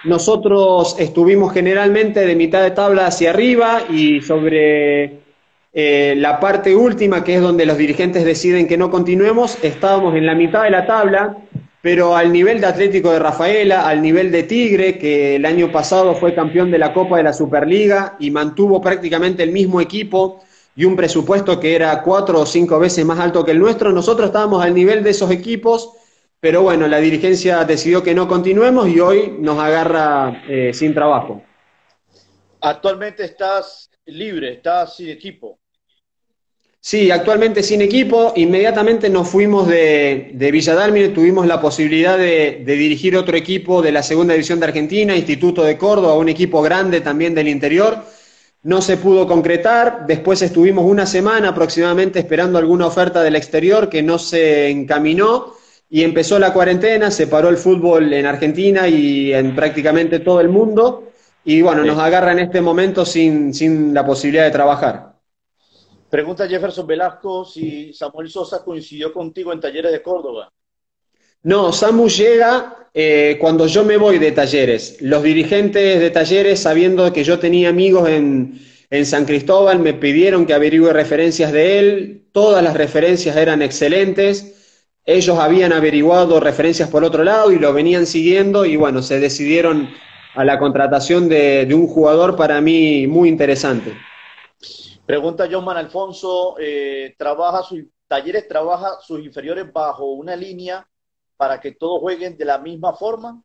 Nosotros estuvimos generalmente de mitad de tabla hacia arriba y sobre la parte última, que es donde los dirigentes deciden que no continuemos, estábamos en la mitad de la tabla, pero al nivel de Atlético de Rafaela, al nivel de Tigre, que el año pasado fue campeón de la Copa de la Superliga y mantuvo prácticamente el mismo equipo y un presupuesto que era 4 o 5 veces más alto que el nuestro, nosotros estábamos al nivel de esos equipos, pero bueno, la dirigencia decidió que no continuemos y hoy nos agarra sin trabajo. actualmente estás libre, estás sin equipo. Sí, actualmente sin equipo, inmediatamente nos fuimos de Villa Dálmine, tuvimos la posibilidad de dirigir otro equipo de la segunda división de Argentina, Instituto de Córdoba, un equipo grande también del interior. No se pudo concretar, después estuvimos una semana aproximadamente esperando alguna oferta del exterior que no se encaminó y empezó la cuarentena, se paró el fútbol en Argentina y en prácticamente todo el mundo y bueno, nos Sí. agarra en este momento sin la posibilidad de trabajar. Pregunta Jefferson Velasco si Samuel Sosa coincidió contigo en Talleres de Córdoba. No, Samu llega cuando yo me voy de Talleres. Los dirigentes de Talleres, sabiendo que yo tenía amigos en San Cristóbal, me pidieron que averigüe referencias de él. Todas las referencias eran excelentes. Ellos habían averiguado referencias por otro lado y lo venían siguiendo y bueno, se decidieron a la contratación de un jugador para mí muy interesante. Pregunta John Man Alfonso, Talleres trabaja sus inferiores bajo una línea para que todos jueguen de la misma forma.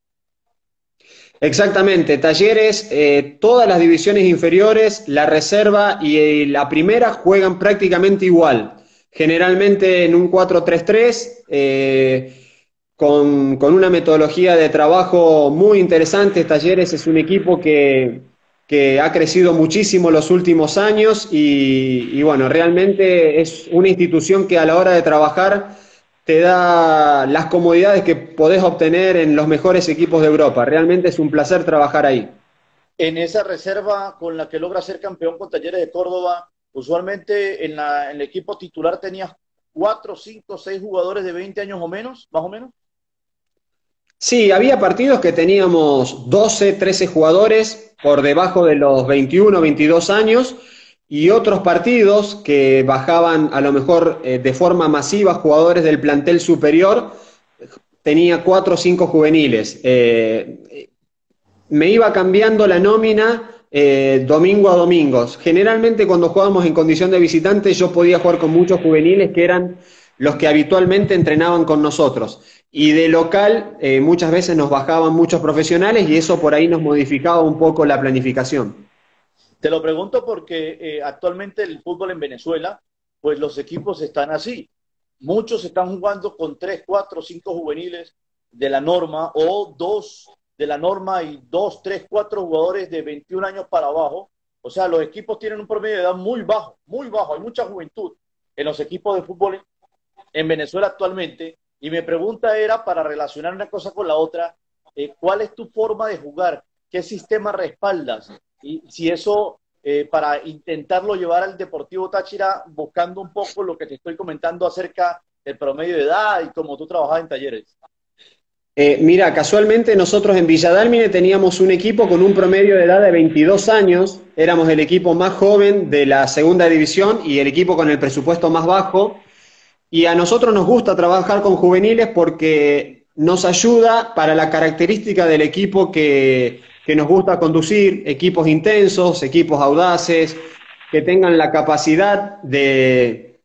Exactamente, Talleres, todas las divisiones inferiores, la reserva y la primera juegan prácticamente igual, generalmente en un 4-3-3, con una metodología de trabajo muy interesante. Talleres es un equipo que ha crecido muchísimo los últimos años y bueno, realmente es una institución que a la hora de trabajar te da las comodidades que podés obtener en los mejores equipos de Europa. Realmente es un placer trabajar ahí. En esa reserva con la que logra ser campeón con Talleres de Córdoba, usualmente en el equipo titular tenías 4, 5, 6 jugadores de 20 años o menos, más o menos. Sí, había partidos que teníamos 12, 13 jugadores por debajo de los 21, 22 años y otros partidos que bajaban a lo mejor de forma masiva jugadores del plantel superior, tenía 4 o 5 juveniles. Me iba cambiando la nómina domingo a domingo. Generalmente cuando jugábamos en condición de visitante yo podía jugar con muchos juveniles que eran los que habitualmente entrenaban con nosotros. Y de local muchas veces nos bajaban muchos profesionales y eso por ahí nos modificaba un poco la planificación. Te lo pregunto porque actualmente el fútbol en Venezuela, pues los equipos están así. Muchos están jugando con 3, 4, 5 juveniles de la norma o dos de la norma y 2, 3, 4 jugadores de 21 años para abajo. O sea, los equipos tienen un promedio de edad muy bajo, muy bajo. Hay mucha juventud en los equipos de fútbol en Venezuela actualmente. Y mi pregunta era, para relacionar una cosa con la otra, ¿cuál es tu forma de jugar? ¿Qué sistema respaldas? Y si eso, para intentarlo llevar al Deportivo Táchira, buscando un poco lo que te estoy comentando acerca del promedio de edad y cómo tú trabajas en Talleres. Mira, casualmente nosotros en Villa Dálmine teníamos un equipo con un promedio de edad de 22 años, éramos el equipo más joven de la segunda división y el equipo con el presupuesto más bajo. Y a nosotros nos gusta trabajar con juveniles porque nos ayuda para la característica del equipo que nos gusta conducir, equipos intensos, equipos audaces, que tengan la capacidad de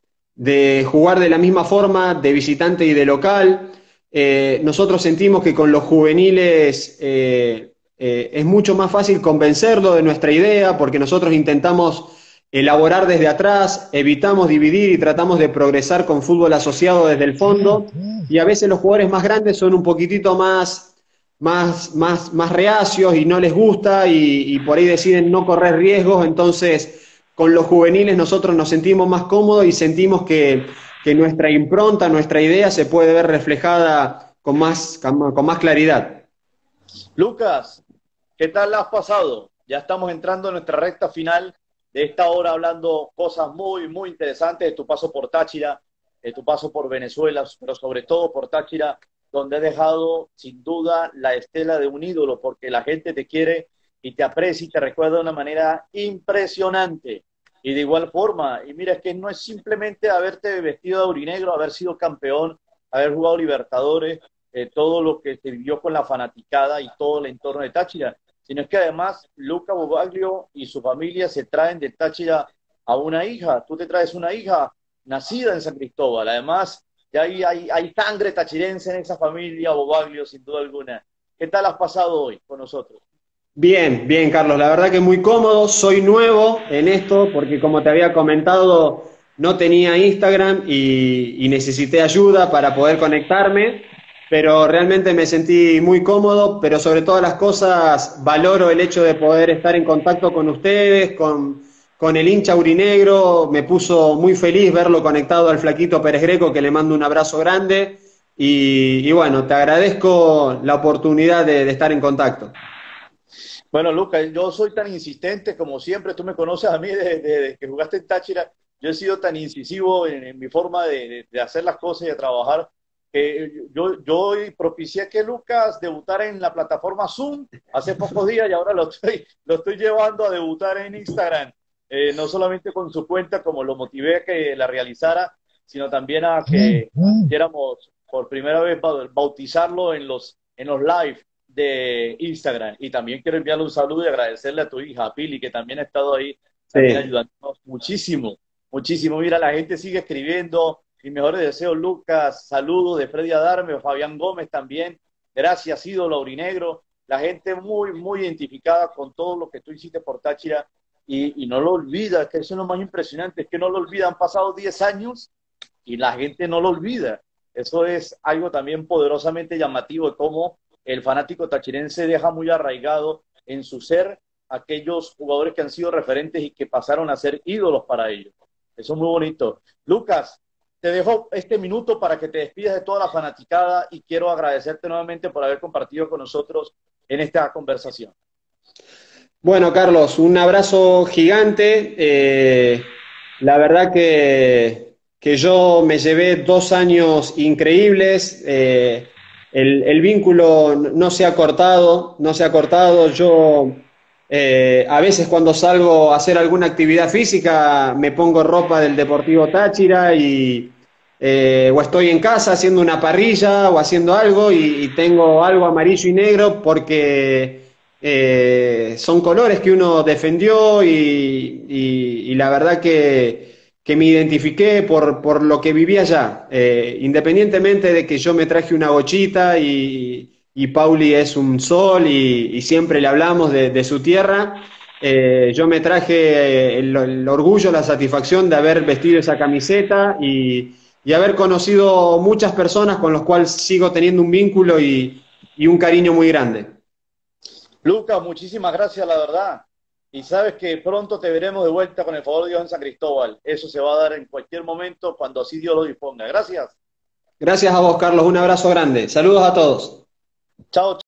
jugar de la misma forma de visitante y de local. Nosotros sentimos que con los juveniles es mucho más fácil convencerlo de nuestra idea porque nosotros intentamos elaborar desde atrás, evitamos dividir y tratamos de progresar con fútbol asociado desde el fondo, y a veces los jugadores más grandes son un poquitito más reacios y no les gusta y por ahí deciden no correr riesgos. Entonces con los juveniles nosotros nos sentimos más cómodos y sentimos que nuestra impronta, nuestra idea se puede ver reflejada con más claridad. Lucas, ¿qué tal la has pasado? Ya estamos entrando en nuestra recta final de esta hora hablando cosas muy, muy interesantes de tu paso por Táchira, de tu paso por Venezuela, pero sobre todo por Táchira, donde has dejado sin duda la estela de un ídolo, porque la gente te quiere y te aprecia y te recuerda de una manera impresionante. Y de igual forma, y mira, es que no es simplemente haberte vestido de aurinegro, haber sido campeón, haber jugado Libertadores, todo lo que se vivió con la fanaticada y todo el entorno de Táchira, sino es que además Luca Bobaglio y su familia se traen de Táchira a una hija. Tú te traes una hija nacida en San Cristóbal. Además, ya hay sangre tachirense en esa familia Bobaglio, sin duda alguna. ¿Qué tal has pasado hoy con nosotros? Bien, bien, Carlos. La verdad que muy cómodo. Soy nuevo en esto porque, como te había comentado, no tenía Instagram y necesité ayuda para poder conectarme, pero realmente me sentí muy cómodo, pero sobre todas las cosas valoro el hecho de poder estar en contacto con ustedes, con el hincha aurinegro. Me puso muy feliz verlo conectado al flaquito Pérez Greco, que le mando un abrazo grande y bueno, te agradezco la oportunidad de estar en contacto. Bueno, Lucas, yo soy tan insistente como siempre, tú me conoces a mí desde que jugaste en Táchira, yo he sido tan incisivo en mi forma de hacer las cosas y de trabajar, que yo propicié que Lucas debutara en la plataforma Zoom hace pocos días y ahora lo estoy llevando a debutar en Instagram, no solamente con su cuenta como lo motivé a que la realizara, sino también a que quisiéramos por primera vez bautizarlo en los live de Instagram. Y también quiero enviarle un saludo y agradecerle a tu hija, a Pili, que también ha estado ahí, también Sí. ayudándonos muchísimo, muchísimo. Mira, la gente sigue escribiendo. Mis mejores deseos, Lucas. Saludos de Freddy Adarme, Fabián Gómez también. Gracias, ídolo aurinegro. La gente muy, muy identificada con todo lo que tú hiciste por Táchira y no lo olvida, que eso es lo más impresionante, es que no lo olvida. Han pasado 10 años y la gente no lo olvida. Eso es algo también poderosamente llamativo de cómo el fanático tachirense deja muy arraigado en su ser aquellos jugadores que han sido referentes y que pasaron a ser ídolos para ellos. Eso es muy bonito. Lucas, te dejo este minuto para que te despidas de toda la fanaticada y quiero agradecerte nuevamente por haber compartido con nosotros en esta conversación. Bueno, Carlos, un abrazo gigante. La verdad que yo me llevé 2 años increíbles. El vínculo no se ha cortado, no se ha cortado. Yo a veces cuando salgo a hacer alguna actividad física me pongo ropa del Deportivo Táchira o estoy en casa haciendo una parrilla o haciendo algo y tengo algo amarillo y negro porque son colores que uno defendió y la verdad que me identifiqué por lo que vivía allá. Independientemente de que yo me traje una bochita y Pauli es un sol y siempre le hablamos de su tierra, yo me traje el orgullo, la satisfacción de haber vestido esa camiseta y haber conocido muchas personas con las cuales sigo teniendo un vínculo y un cariño muy grande. Lucas, muchísimas gracias, la verdad. Y sabes que pronto te veremos de vuelta con el favor de Dios en San Cristóbal. Eso se va a dar en cualquier momento cuando así Dios lo disponga. Gracias. Gracias a vos, Carlos. Un abrazo grande. Saludos a todos. Chao.